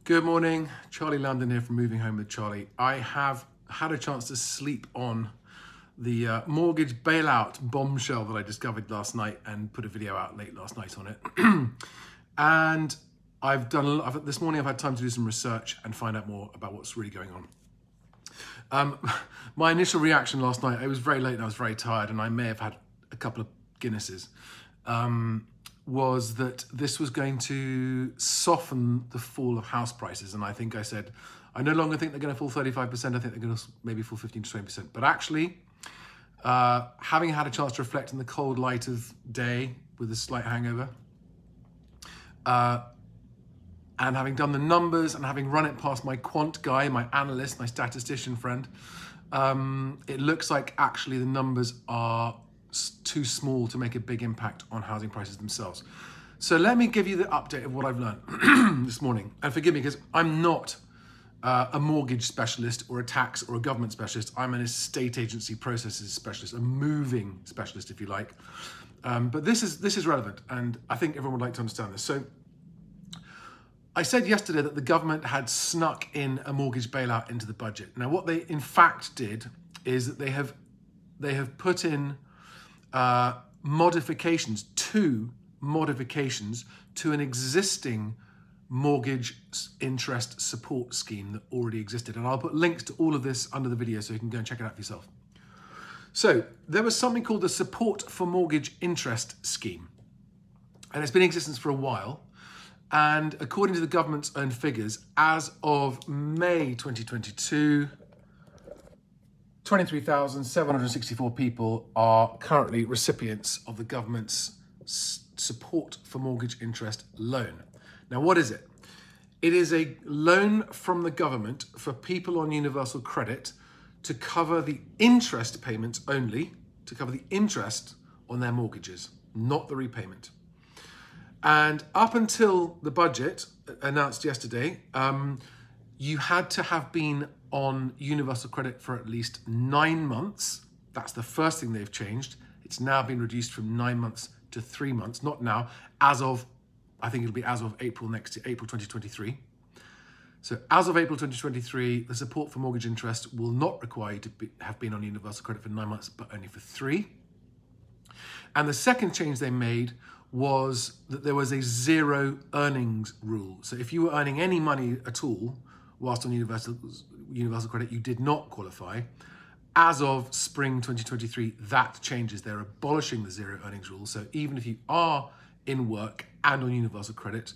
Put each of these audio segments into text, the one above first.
Good morning, Charlie London here from Moving Home with Charlie. I have had a chance to sleep on the mortgage bailout bombshell that I discovered last night and put a video out late last night on it. And this morning I've had time to do some research and find out more about what's really going on. My initial reaction last night, it was very late and I was very tired and I may have had a couple of Guinnesses, was that this was going to soften the fall of house prices. And I think I said, I no longer think they're going to fall 35%. I think they're going to maybe fall 15 to 20%. But actually, having had a chance to reflect in the cold light of day with a slight hangover, and having done the numbers and having run it past my quant guy, my analyst, my statistician friend, it looks like actually the numbers are too small to make a big impact on housing prices themselves. So let me give you the update of what I've learned this morning. And forgive me, because I'm not a mortgage specialist or a tax or a government specialist. I'm an estate agency processes specialist, a moving specialist, if you like. But this is relevant, and I think everyone would like to understand this. So I said yesterday that the government had snuck in a mortgage bailout into the budget. Now, what they in fact did is that they have put in modifications to an existing mortgage interest support scheme that already existed. And I'll put links to all of this under the video so you can go and check it out for yourself. So there was something called the Support for Mortgage Interest Scheme. And it's been in existence for a while. And according to the government's own figures, as of May 2022, 23,764 people are currently recipients of the government's Support for Mortgage Interest loan. Now, what is it? It is a loan from the government for people on universal credit to cover the interest payments only, to cover the interest on their mortgages, not the repayment. And up until the budget announced yesterday, you had to have been on universal credit for at least 9 months. That's the first thing they've changed. It's now been reduced from 9 months to 3 months, not now, as of, I think it'll be as of April 2023. So as of April 2023, the support for mortgage interest will not require you to have been on universal credit for 9 months, but only for 3. And the second change they made was that there was a zero earnings rule. So if you were earning any money at all whilst on universal credit, you did not qualify. As of spring 2023, that changes. They're abolishing the zero earnings rule. So even if you are in work and on universal credit,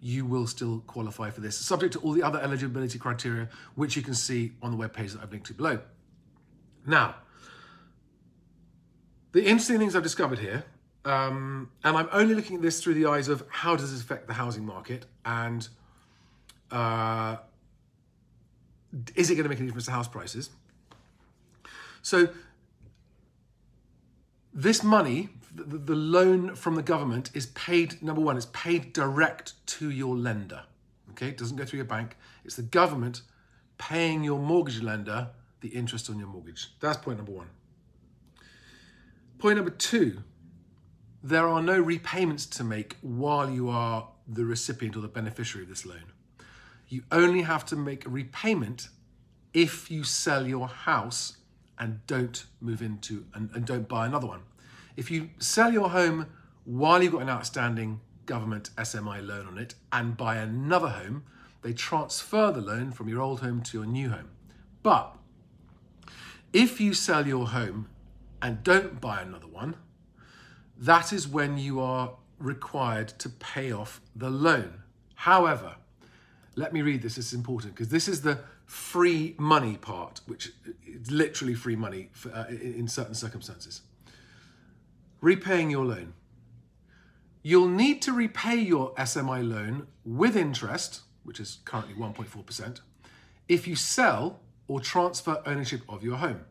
you will still qualify for this, subject to all the other eligibility criteria, which you can see on the webpage that I've linked to below. Now, the interesting things I've discovered here, and I'm only looking at this through the eyes of how does this affect the housing market, and is it going to make any difference to house prices? So this money, the loan from the government, is paid, number one, it's paid direct to your lender. Okay, it doesn't go through your bank. It's the government paying your mortgage lender the interest on your mortgage. That's point number one. Point number two, there are no repayments to make while you are the recipient or the beneficiary of this loan. You only have to make a repayment if you sell your house and don't move into and don't buy another one. If you sell your home while you've got an outstanding government SMI loan on it and buy another home, they transfer the loan from your old home to your new home. But if you sell your home and don't buy another one, that is when you are required to pay off the loan. However, let me read this, it's important, because this is the free money part, which is literally free money for, in certain circumstances. Repaying your loan. You'll need to repay your SMI loan with interest, which is currently 1.4%, if you sell or transfer ownership of your home.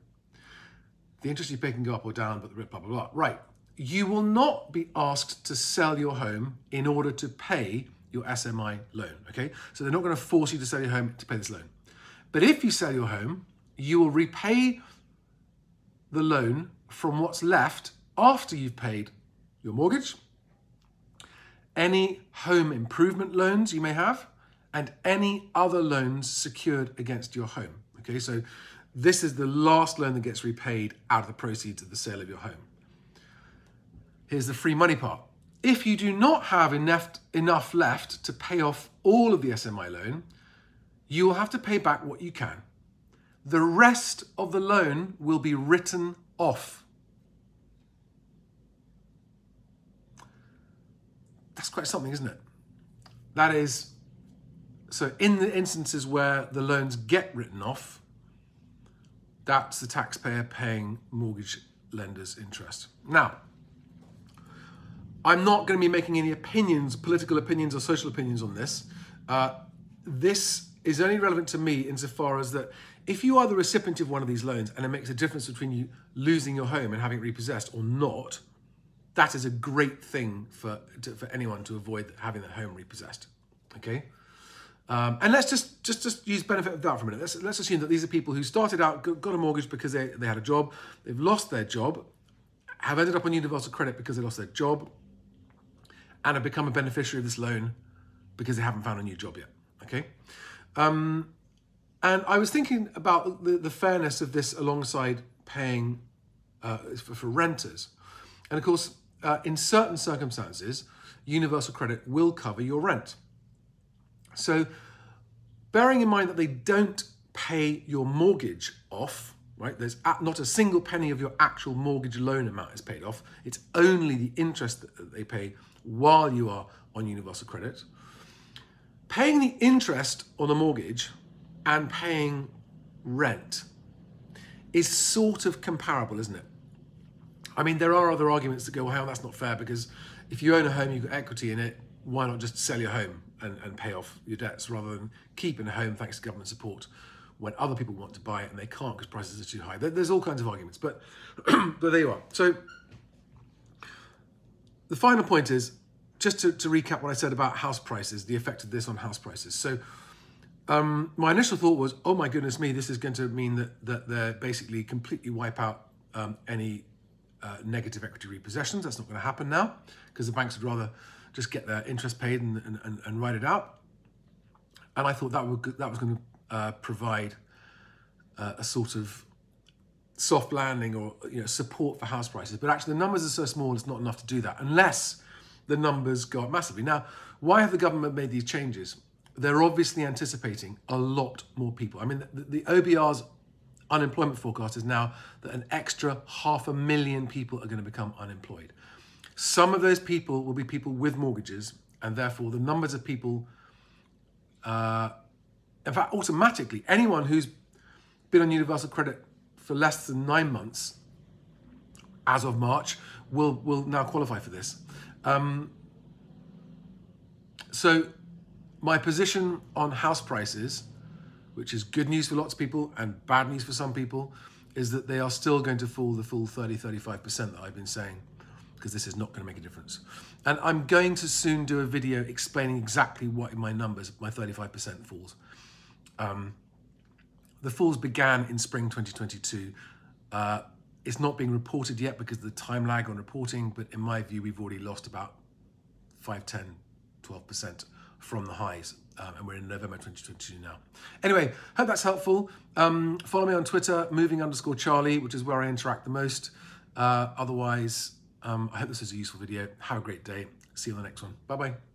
The interest you pay can go up or down, but blah, blah, blah. Right. You will not be asked to sell your home in order to pay your SMI loan, okay? So they're not going to force you to sell your home to pay this loan. But if you sell your home, you will repay the loan from what's left after you've paid your mortgage, any home improvement loans you may have, and any other loans secured against your home. Okay, so this is the last loan that gets repaid out of the proceeds of the sale of your home. Here's the free money part. If you do not have enough left to pay off all of the SMI loan, you will have to pay back what you can. The rest of the loan will be written off. That's quite something, isn't it? That is, so in the instances where the loans get written off, that's the taxpayer paying mortgage lender's interest. Now, I'm not going to be making any opinions, political opinions or social opinions on this. This is only relevant to me insofar as that if you are the recipient of one of these loans and it makes a difference between you losing your home and having it repossessed or not, that is a great thing for anyone to avoid having their home repossessed. Okay, and let's just use benefit of doubt for a minute. Let's assume that these are people who started out, got a mortgage because they had a job, they've lost their job, have ended up on universal credit because they lost their job, and have become a beneficiary of this loan because they haven't found a new job yet. Okay, and I was thinking about the fairness of this alongside paying for renters, and of course, in certain circumstances, universal credit will cover your rent. So, bearing in mind that they don't pay your mortgage off, right? There's not a single penny of your actual mortgage loan amount is paid off. It's only the interest that they pay while you are on universal credit. Paying the interest on a mortgage and paying rent is sort of comparable, isn't it? I mean, there are other arguments that go, well, that's not fair, because if you own a home, you've got equity in it, why not just sell your home and pay off your debts rather than keeping a home thanks to government support when other people want to buy it and they can't because prices are too high. There's all kinds of arguments, but there you are. So the final point is, just to recap what I said about house prices, the effect of this on house prices. So my initial thought was, oh my goodness me, this is going to mean that they're basically completely wipe out any negative equity repossessions. That's not going to happen now because the banks would rather just get their interest paid and write it out. And I thought that was going to provide a sort of soft landing or support for house prices. But actually the numbers are so small, it's not enough to do that unless the numbers go up massively. Now, why have the government made these changes? They're obviously anticipating a lot more people. I mean, the OBR's unemployment forecast is now that an extra 500,000 people are going to become unemployed. Some of those people will be people with mortgages, and therefore the numbers of people, in fact, automatically, anyone who's been on universal credit for less than 9 months, as of March, will now qualify for this. So my position on house prices, which is good news for lots of people and bad news for some people, is that they are still going to fall the full 30-35% that I've been saying, because this is not going to make a difference. And I'm going to soon do a video explaining exactly what in my numbers, my 35% falls. The falls began in spring 2022. It's not being reported yet because of the time lag on reporting, but in my view, we've already lost about 5, 10, 12% from the highs. And we're in November 2022 now. Anyway, hope that's helpful. Follow me on Twitter, moving_Charlie, which is where I interact the most. Otherwise, I hope this was a useful video. Have a great day. See you on the next one. Bye-bye.